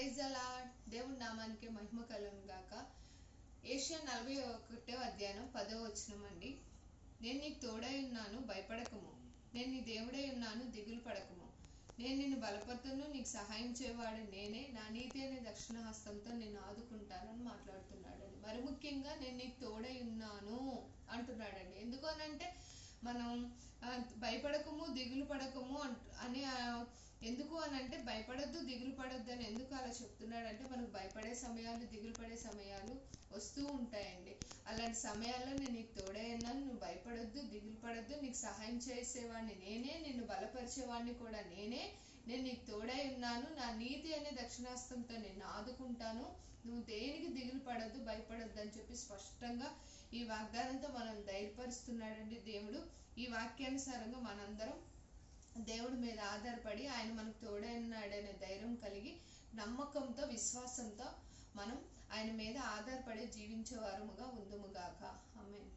Praise the lord. దేవుని నామానికి మహిమ కలుగును గాక. ఏషియా 41వ అధ్యాయం 10వ వచనం అండి. నేను నీకు తోడై ఉన్నాను, భయపడకము. నేను నీ దేవుడై ఉన్నాను, దిగులు పడకము. నేను నిన్ను బలపరుతును, నీకు సహాయం చేయవాడు నేనే. నా నీతి అనే దక్షిణ హస్తంతో నేను ఆదుకుంటానని మాట్లాడుతున్నాడండి. మరి ముఖ్యంగా నేను నీకు తోడై ఉన్నాను అంటున్నాడండి. ఎందుకు అనంటే మనం భయపడకము, దిగులు పడకము అని ఎందుకు అనంటే భయపడద్దు, దిగులు పడొద్దు అని ఎందుకు అలా చెప్తున్నాడంటే మనకు భయపడే సమయాలు, దిగులు పడే సమయాలు వస్తూ ఉంటాయండి. అలాంటి సమయాల్లో నేను నీకు తోడై ఉన్నాను, నువ్వు భయపడొద్దు, దిగులు పడొద్దు, నీకు సహాయం చేసేవాడిని నేనే, నిన్ను బలపరిచేవాడిని కూడా నేనే. నేను నీకు తోడై ఉన్నాను, నా నీతి అనే దక్షిణాస్తంతో నేను ఆదుకుంటాను, నువ్వు దేనికి దిగులు పడొద్దు, భయపడొద్దు అని చెప్పి స్పష్టంగా ఈ వాగ్దానంతో మనం ధైర్యపరుస్తున్నాడండి దేవుడు. ఈ వాక్యానుసారంగా మనందరం దేవుడి మీద ఆధారపడి ఆయన మనకు తోడై ఉన్నాడనే ధైర్యం కలిగి నమ్మకంతో, విశ్వాసంతో మనం ఆయన మీద ఆధారపడి జీవించే వారముగా ఉందుముగాక. ఆమేన్.